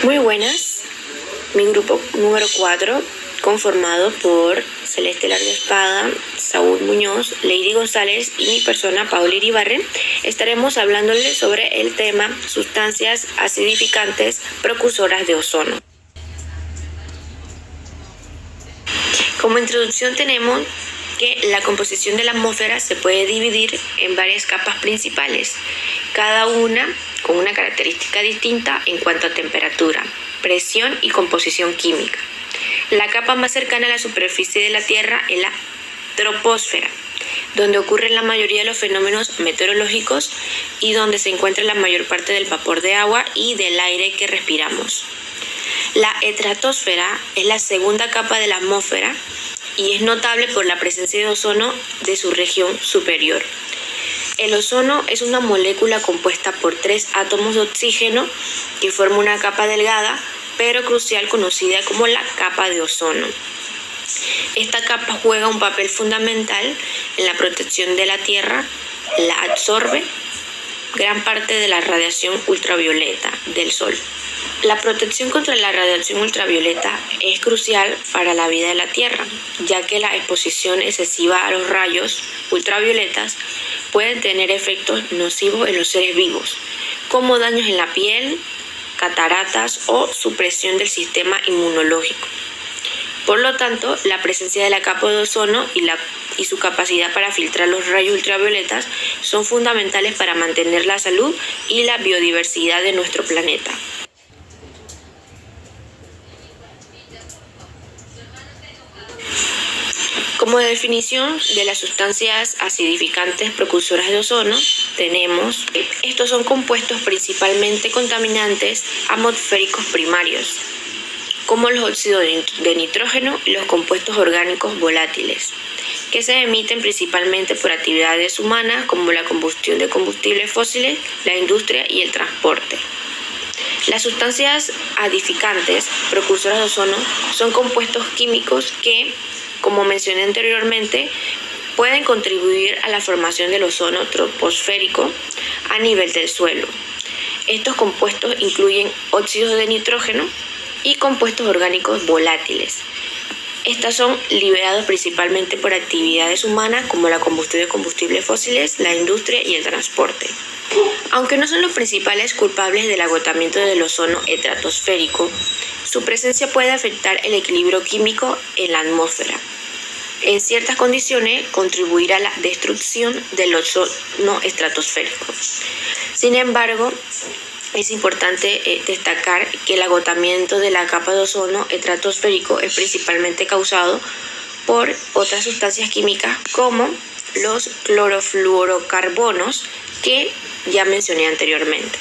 Muy buenas, mi grupo número 4, conformado por Celeste Larga Espada, Saúl Muñoz, Lady González y mi persona, Paula Iribarren, estaremos hablándoles sobre el tema sustancias acidificantes precursoras de ozono. Como introducción tenemos que la composición de la atmósfera se puede dividir en varias capas principales, cada una con una característica distinta en cuanto a temperatura, presión y composición química. La capa más cercana a la superficie de la Tierra es la troposfera, donde ocurren la mayoría de los fenómenos meteorológicos y donde se encuentra la mayor parte del vapor de agua y del aire que respiramos. La estratosfera es la segunda capa de la atmósfera y es notable por la presencia de ozono de su región superior. El ozono es una molécula compuesta por 3 átomos de oxígeno que forma una capa delgada pero crucial conocida como la capa de ozono. Esta capa juega un papel fundamental en la protección de la Tierra, la absorbe gran parte de la radiación ultravioleta del Sol. La protección contra la radiación ultravioleta es crucial para la vida de la Tierra, ya que la exposición excesiva a los rayos ultravioletas pueden tener efectos nocivos en los seres vivos, como daños en la piel, cataratas o supresión del sistema inmunológico. Por lo tanto, la presencia de la capa de ozono y su capacidad para filtrar los rayos ultravioletas son fundamentales para mantener la salud y la biodiversidad de nuestro planeta. Como definición de las sustancias acidificantes precursoras de ozono, tenemos estos son compuestos principalmente contaminantes atmosféricos primarios, como los óxidos de nitrógeno y los compuestos orgánicos volátiles, que se emiten principalmente por actividades humanas como la combustión de combustibles fósiles, la industria y el transporte. Las sustancias acidificantes precursoras de ozono son compuestos químicos que, como mencioné anteriormente, pueden contribuir a la formación del ozono troposférico a nivel del suelo. Estos compuestos incluyen óxidos de nitrógeno y compuestos orgánicos volátiles. Estos son liberados principalmente por actividades humanas como la combustión de combustibles fósiles, la industria y el transporte. Aunque no son los principales culpables del agotamiento del ozono estratosférico, su presencia puede afectar el equilibrio químico en la atmósfera. En ciertas condiciones, contribuir a la destrucción del ozono estratosférico. Sin embargo, es importante destacar que el agotamiento de la capa de ozono estratosférico es principalmente causado por otras sustancias químicas como los clorofluorocarbonos que ya mencioné anteriormente.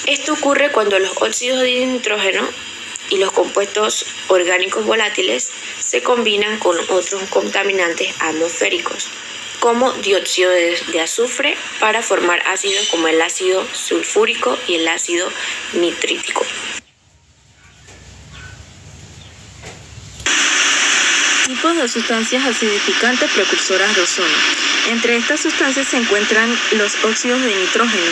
Esto ocurre cuando los óxidos de nitrógeno y los compuestos orgánicos volátiles se combinan con otros contaminantes atmosféricos, como dióxido de azufre, para formar ácidos como el ácido sulfúrico y el ácido nitrítico. Tipos de sustancias acidificantes precursoras de ozono. Entre estas sustancias se encuentran los óxidos de nitrógeno,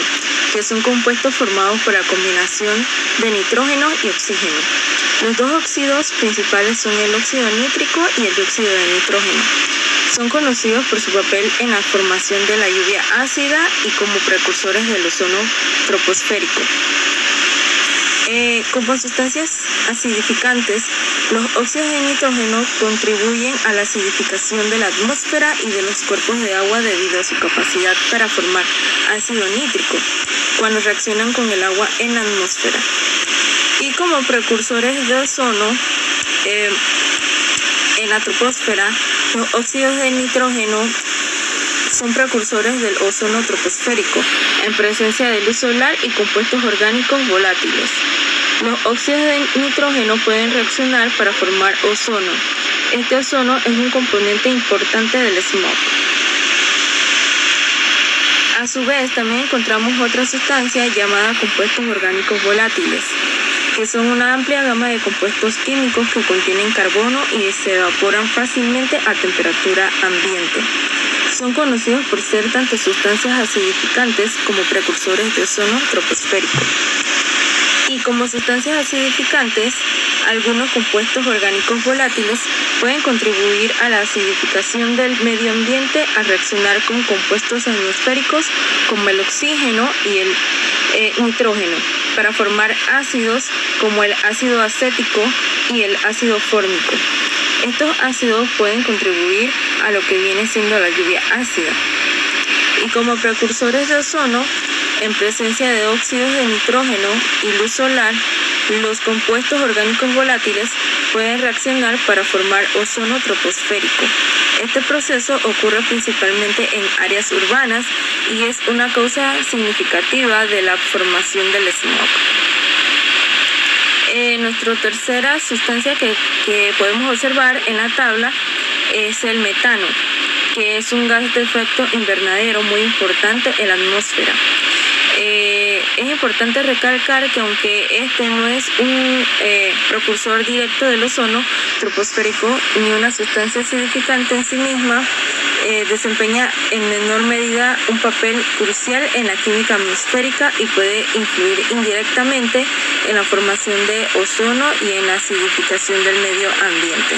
que son compuestos formados por la combinación de nitrógeno y oxígeno. Los dos óxidos principales son el óxido nítrico y el dióxido de nitrógeno. Son conocidos por su papel en la formación de la lluvia ácida y como precursores del ozono troposférico. Como sustancias acidificantes, los óxidos de nitrógeno contribuyen a la acidificación de la atmósfera y de los cuerpos de agua debido a su capacidad para formar ácido nítrico cuando reaccionan con el agua en la atmósfera. Y como precursores de ozono, en la troposfera, los óxidos de nitrógeno son precursores del ozono troposférico en presencia de luz solar y compuestos orgánicos volátiles. Los óxidos de nitrógeno pueden reaccionar para formar ozono. Este ozono es un componente importante del smog. A su vez, también encontramos otra sustancia llamada compuestos orgánicos volátiles, que son una amplia gama de compuestos químicos que contienen carbono y se evaporan fácilmente a temperatura ambiente. Son conocidos por ser tanto sustancias acidificantes como precursores de ozono troposférico. Y como sustancias acidificantes, algunos compuestos orgánicos volátiles pueden contribuir a la acidificación del medio ambiente al reaccionar con compuestos atmosféricos como el oxígeno y el nitrógeno para formar ácidos como el ácido acético y el ácido fórmico. Estos ácidos pueden contribuir a lo que viene siendo la lluvia ácida. Y como precursores de ozono, en presencia de óxidos de nitrógeno y luz solar, los compuestos orgánicos volátiles pueden reaccionar para formar ozono troposférico. Este proceso ocurre principalmente en áreas urbanas y es una causa significativa de la formación del smog. Nuestra tercera sustancia que podemos observar en la tabla es el metano, que es un gas de efecto invernadero muy importante en la atmósfera. Es importante recalcar que aunque este no es un precursor directo del ozono troposférico ni una sustancia acidificante en sí misma, desempeña en menor medida un papel crucial en la química atmosférica y puede influir indirectamente en la formación de ozono y en la acidificación del medio ambiente.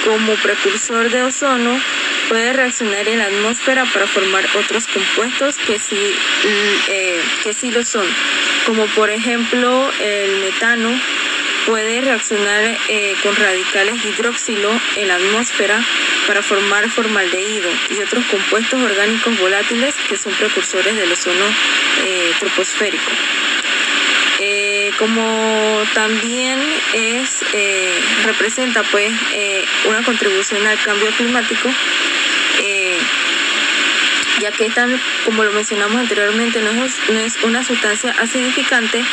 Como precursor de ozono, puede reaccionar en la atmósfera para formar otros compuestos que sí lo son, como por ejemplo el metano puede reaccionar con radicales hidroxilo en la atmósfera para formar formaldehído y otros compuestos orgánicos volátiles que son precursores del ozono troposférico. Como también representa pues una contribución al cambio climático, ya que como lo mencionamos anteriormente, no es una sustancia acidificante.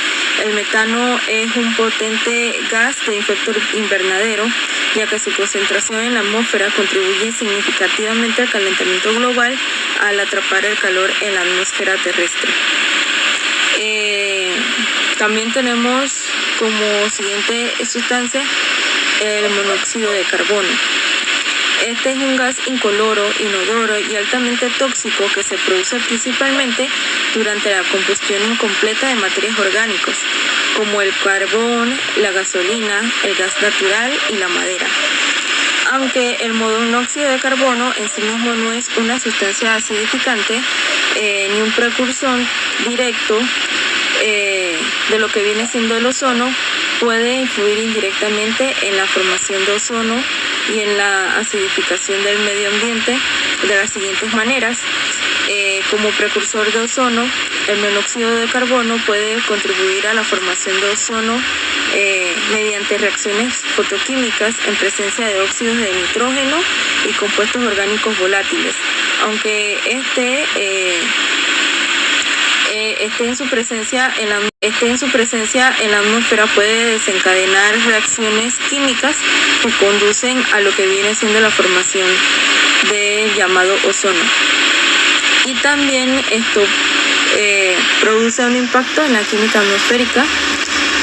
El metano es un potente gas de efecto invernadero, ya que su concentración en la atmósfera contribuye significativamente al calentamiento global al atrapar el calor en la atmósfera terrestre. También tenemos como siguiente sustancia el monóxido de carbono. Este es un gas incoloro, inodoro y altamente tóxico que se produce principalmente durante la combustión incompleta de materiales orgánicos, como el carbón, la gasolina, el gas natural y la madera. Aunque el monóxido de carbono en sí mismo no es una sustancia acidificante ni un precursor directo de lo que viene siendo el ozono, puede influir indirectamente en la formación de ozono y en la acidificación del medio ambiente de las siguientes maneras. Como precursor de ozono, el monóxido de carbono puede contribuir a la formación de ozono mediante reacciones fotoquímicas en presencia de óxidos de nitrógeno y compuestos orgánicos volátiles. Aunque esté en su presencia en la atmósfera, puede desencadenar reacciones químicas que conducen a lo que viene siendo la formación del llamado ozono. Y también esto produce un impacto en la química atmosférica,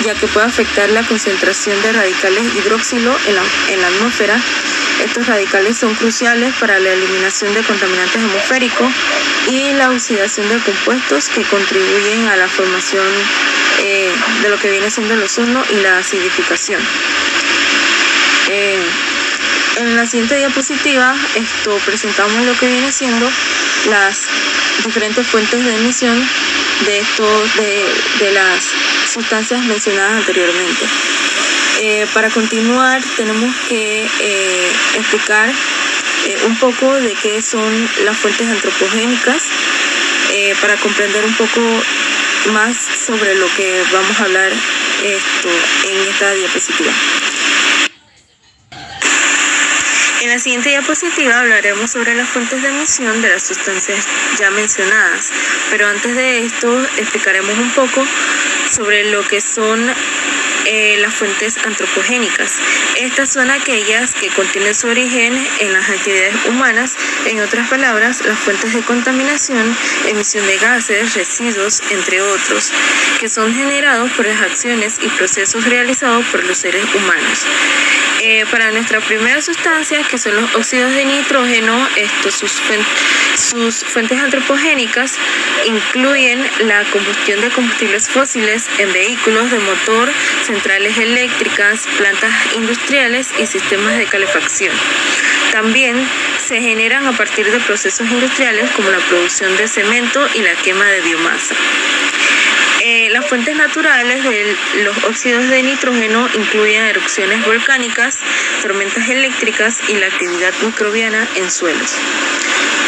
ya que puede afectar la concentración de radicales hidroxilo en la atmósfera. Estos radicales son cruciales para la eliminación de contaminantes atmosféricos y la oxidación de compuestos que contribuyen a la formación de lo que viene siendo el ozono y la acidificación. En la siguiente diapositiva presentamos lo que viene siendo las diferentes fuentes de emisión de las sustancias mencionadas anteriormente. Para continuar, tenemos que explicar un poco de qué son las fuentes antropogénicas para comprender un poco más sobre lo que vamos a hablar en esta diapositiva. En la siguiente diapositiva hablaremos sobre las fuentes de emisión de las sustancias ya mencionadas, pero antes de esto explicaremos un poco sobre lo que son las fuentes antropogénicas. Estas son aquellas que contienen su origen en las actividades humanas, en otras palabras, las fuentes de contaminación, emisión de gases, residuos, entre otros, que son generados por las acciones y procesos realizados por los seres humanos. Para nuestra primera sustancia, que son los óxidos de nitrógeno, sus fuentes antropogénicas incluyen la combustión de combustibles fósiles en vehículos de motor, centrales eléctricas, plantas industriales y sistemas de calefacción. También se generan a partir de procesos industriales como la producción de cemento y la quema de biomasa. Las fuentes naturales de los óxidos de nitrógeno incluyen erupciones volcánicas, tormentas eléctricas y la actividad microbiana en suelos.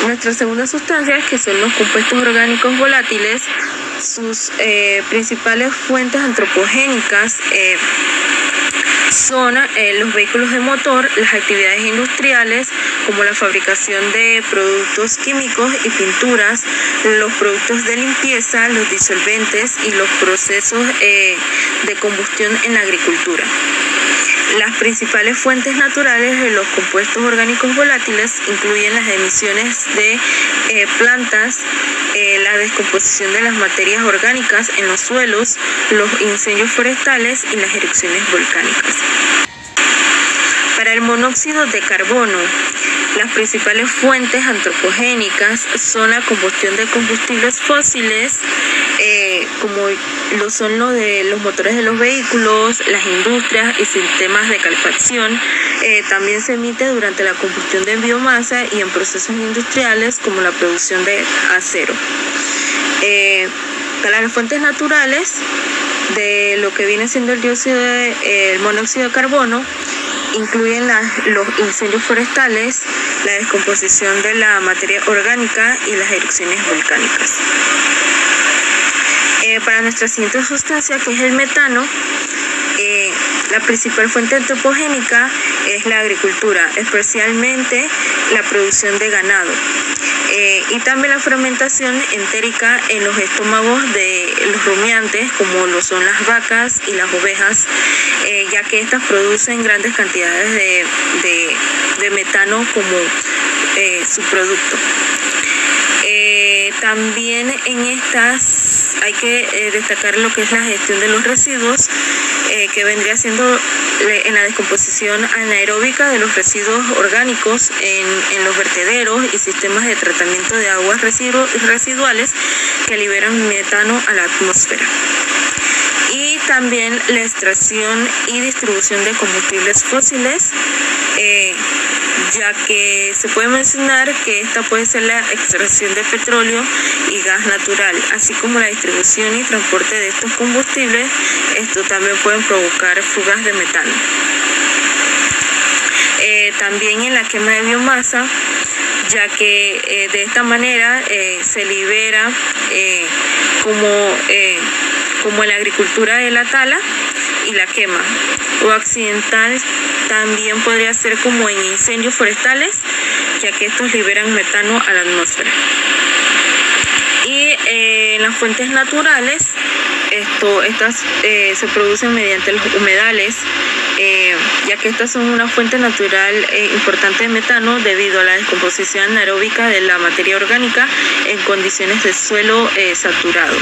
Nuestra segunda sustancia, que son los compuestos orgánicos volátiles, sus principales fuentes antropogénicas son los vehículos de motor, las actividades industriales como la fabricación de productos químicos y pinturas, los productos de limpieza, los disolventes y los procesos de combustión en la agricultura. Las principales fuentes naturales de los compuestos orgánicos volátiles incluyen las emisiones de plantas, la descomposición de las materias orgánicas en los suelos, los incendios forestales y las erupciones volcánicas. Para el monóxido de carbono, las principales fuentes antropogénicas son la combustión de combustibles fósiles, como lo son los motores de los vehículos, las industrias y sistemas de calefacción. También se emite durante la combustión de biomasa y en procesos industriales como la producción de acero. Para las fuentes naturales de lo que viene siendo el monóxido de carbono, incluyen los incendios forestales, la descomposición de la materia orgánica y las erupciones volcánicas. Para nuestra siguiente sustancia, que es el metano, la principal fuente antropogénica es la agricultura, especialmente la producción de ganado, y también la fermentación entérica en los estómagos de los rumiantes, como lo son las vacas y las ovejas, ya que estas producen grandes cantidades de metano como su producto. También en estas hay que destacar lo que es la gestión de los residuos, que vendría siendo en la descomposición anaeróbica de los residuos orgánicos en los vertederos y sistemas de tratamiento de aguas residuales que liberan metano a la atmósfera. Y también la extracción y distribución de combustibles fósiles, ya que se puede mencionar que esta puede ser la extracción de petróleo y gas natural, así como la distribución y transporte de estos combustibles. Esto también pueden provocar fugas de metano. También en la quema de biomasa, ya que de esta manera se libera como en la agricultura de la tala y la quema, o accidental también podría ser como en incendios forestales, ya que estos liberan metano a la atmósfera. Y en las fuentes naturales, estas se producen mediante los humedales, ya que estas son una fuente natural importante de metano debido a la descomposición anaeróbica de la materia orgánica en condiciones de suelo saturado.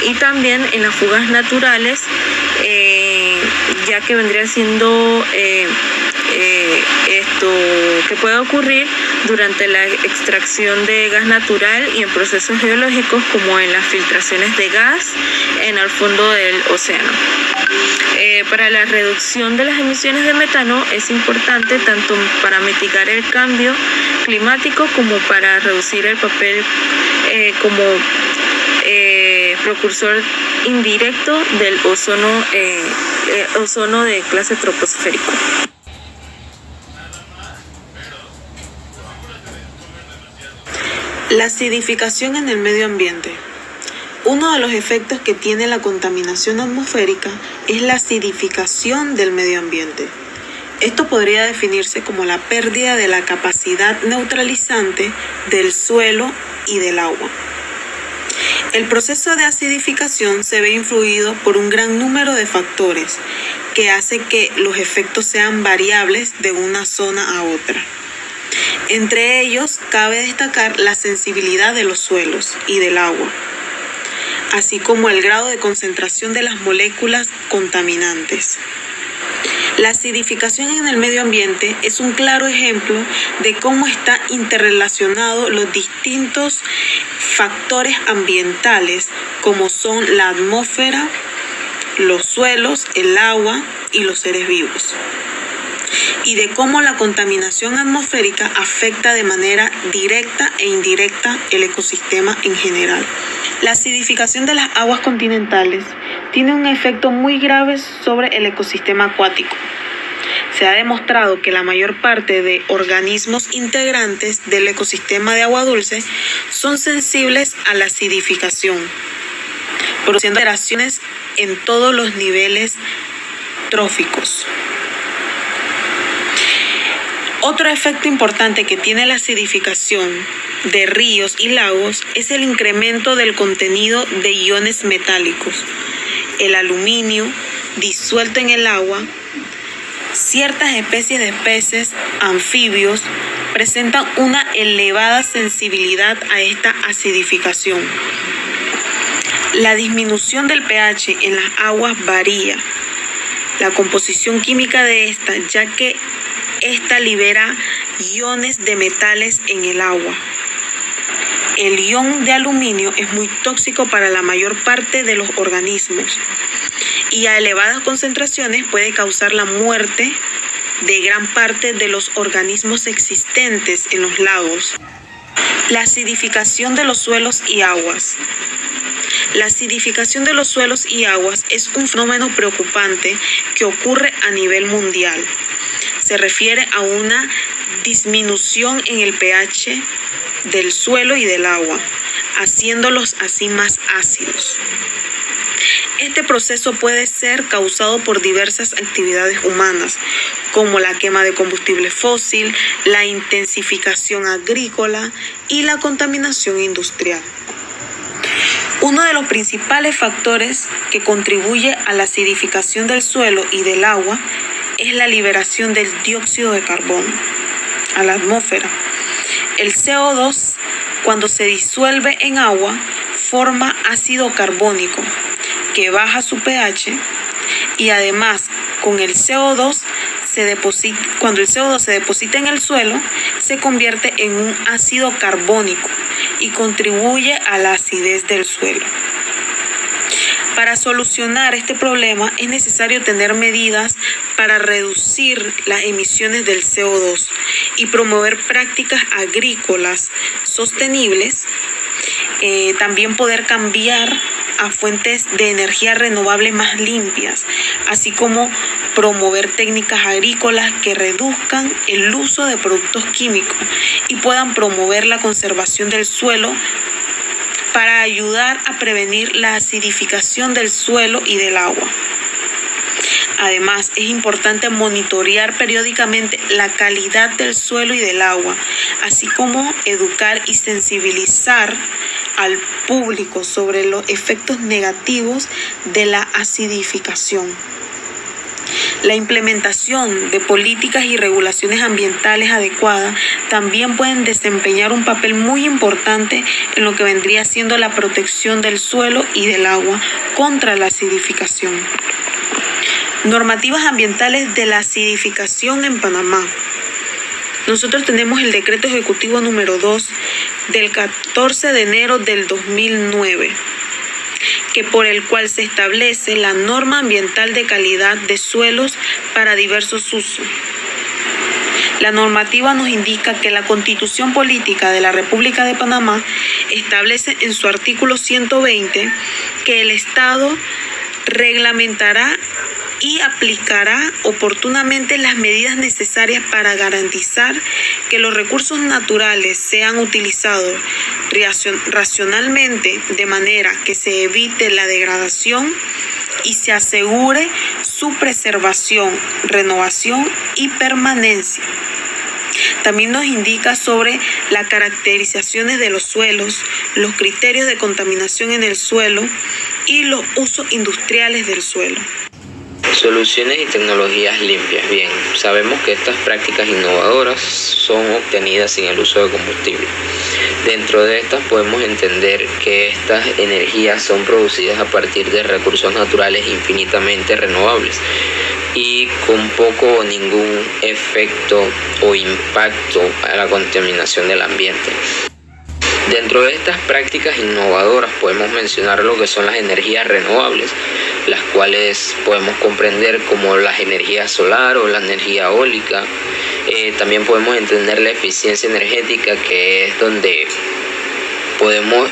Y también en las fugas naturales, ya que vendría siendo esto que puede ocurrir durante la extracción de gas natural y en procesos geológicos, como en las filtraciones de gas en el fondo del océano. Para la reducción de las emisiones de metano es importante tanto para mitigar el cambio climático como para reducir el papel como precursor indirecto del ozono de clase troposférico. La acidificación en el medio ambiente. Uno de los efectos que tiene la contaminación atmosférica es la acidificación del medio ambiente. Esto podría definirse como la pérdida de la capacidad neutralizante del suelo y del agua. El proceso de acidificación se ve influido por un gran número de factores que hace que los efectos sean variables de una zona a otra. Entre ellos, cabe destacar la sensibilidad de los suelos y del agua, así como el grado de concentración de las moléculas contaminantes. La acidificación en el medio ambiente es un claro ejemplo de cómo está interrelacionado los distintos factores ambientales, como son la atmósfera, los suelos, el agua y los seres vivos, y de cómo la contaminación atmosférica afecta de manera directa e indirecta el ecosistema en general. La acidificación de las aguas continentales tiene un efecto muy grave sobre el ecosistema acuático. Se ha demostrado que la mayor parte de organismos integrantes del ecosistema de agua dulce son sensibles a la acidificación, produciendo alteraciones en todos los niveles tróficos. Otro efecto importante que tiene la acidificación de ríos y lagos es el incremento del contenido de iones metálicos. El aluminio disuelto en el agua, ciertas especies de peces, anfibios, presentan una elevada sensibilidad a esta acidificación. La disminución del pH en las aguas varía la composición química de esta, ya que esta libera iones de metales en el agua. El ion de aluminio es muy tóxico para la mayor parte de los organismos y a elevadas concentraciones puede causar la muerte de gran parte de los organismos existentes en los lagos. La acidificación de los suelos y aguas. La acidificación de los suelos y aguas es un fenómeno preocupante que ocurre a nivel mundial. Se refiere a una disminución en el pH del suelo y del agua, haciéndolos así más ácidos. Este proceso puede ser causado por diversas actividades humanas, como la quema de combustible fósil, la intensificación agrícola y la contaminación industrial. Uno de los principales factores que contribuye a la acidificación del suelo y del agua es la liberación del dióxido de carbono a la atmósfera. El CO2, cuando se disuelve en agua, forma ácido carbónico que baja su pH y además con el CO2 cuando el CO2 se deposita en el suelo, se convierte en un ácido carbónico y contribuye a la acidez del suelo. Para solucionar este problema es necesario tener medidas para reducir las emisiones del CO2 y promover prácticas agrícolas sostenibles. También poder cambiar a fuentes de energía renovable más limpias, así como promover técnicas agrícolas que reduzcan el uso de productos químicos y puedan promover la conservación del suelo para ayudar a prevenir la acidificación del suelo y del agua. Además, es importante monitorear periódicamente la calidad del suelo y del agua, así como educar y sensibilizar al público sobre los efectos negativos de la acidificación. La implementación de políticas y regulaciones ambientales adecuadas también pueden desempeñar un papel muy importante en lo que vendría siendo la protección del suelo y del agua contra la acidificación. Normativas ambientales de la acidificación en Panamá. Nosotros tenemos el decreto ejecutivo número 2 del 14 de enero del 2009, por el cual se establece la norma ambiental de calidad de suelos para diversos usos. La normativa nos indica que la Constitución Política de la República de Panamá establece en su artículo 120 que el Estado reglamentará y aplicará oportunamente las medidas necesarias para garantizar que los recursos naturales sean utilizados racionalmente de manera que se evite la degradación y se asegure su preservación, renovación y permanencia. También nos indica sobre las caracterizaciones de los suelos, los criterios de contaminación en el suelo y los usos industriales del suelo. Soluciones y tecnologías limpias. Bien, sabemos que estas prácticas innovadoras son obtenidas sin el uso de combustible. Dentro de estas podemos entender que estas energías son producidas a partir de recursos naturales infinitamente renovables y con poco o ningún efecto o impacto a la contaminación del ambiente. Dentro de estas prácticas innovadoras podemos mencionar lo que son las energías renovables, las cuales podemos comprender como la energía solar o la energía eólica. También podemos entender la eficiencia energética, que es donde podemos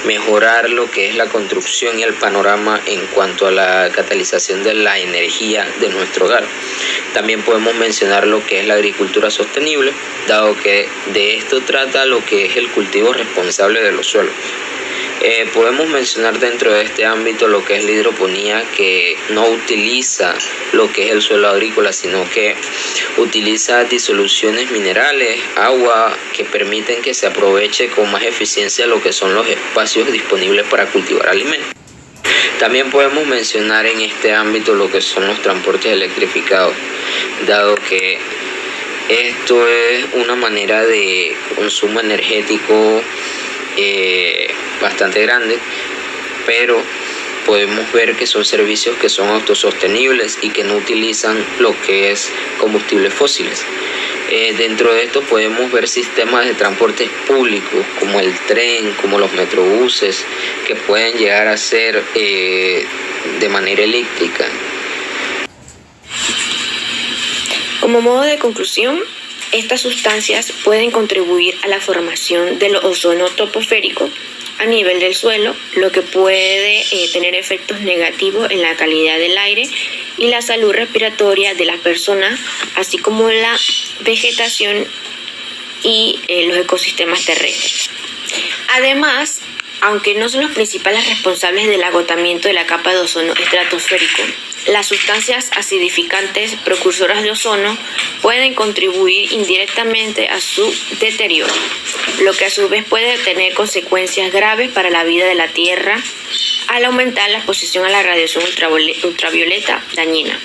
mejorar lo que es la construcción y el panorama en cuanto a la catalización de la energía de nuestro hogar. También podemos mencionar lo que es la agricultura sostenible, dado que de esto trata lo que es el cultivo responsable de los suelos. Podemos mencionar dentro de este ámbito lo que es la hidroponía, que no utiliza lo que es el suelo agrícola, sino que utiliza disoluciones minerales, agua, que permiten que se aproveche con más eficiencia lo que son los espacios disponibles para cultivar alimentos. También podemos mencionar en este ámbito lo que son los transportes electrificados, dado que esto es una manera de consumo energético bastante grande, pero podemos ver que son servicios que son autosostenibles y que no utilizan lo que es combustibles fósiles. Dentro de esto podemos ver sistemas de transportes públicos como el tren, como los metrobuses, que pueden llegar a ser de manera eléctrica. Como modo de conclusión, estas sustancias pueden contribuir a la formación del ozono troposférico a nivel del suelo, lo que puede tener efectos negativos en la calidad del aire y la salud respiratoria de las personas, así como la vegetación y los ecosistemas terrestres. Además, aunque no son los principales responsables del agotamiento de la capa de ozono estratosférico, las sustancias acidificantes precursoras de ozono pueden contribuir indirectamente a su deterioro, lo que a su vez puede tener consecuencias graves para la vida de la Tierra al aumentar la exposición a la radiación ultravioleta dañina.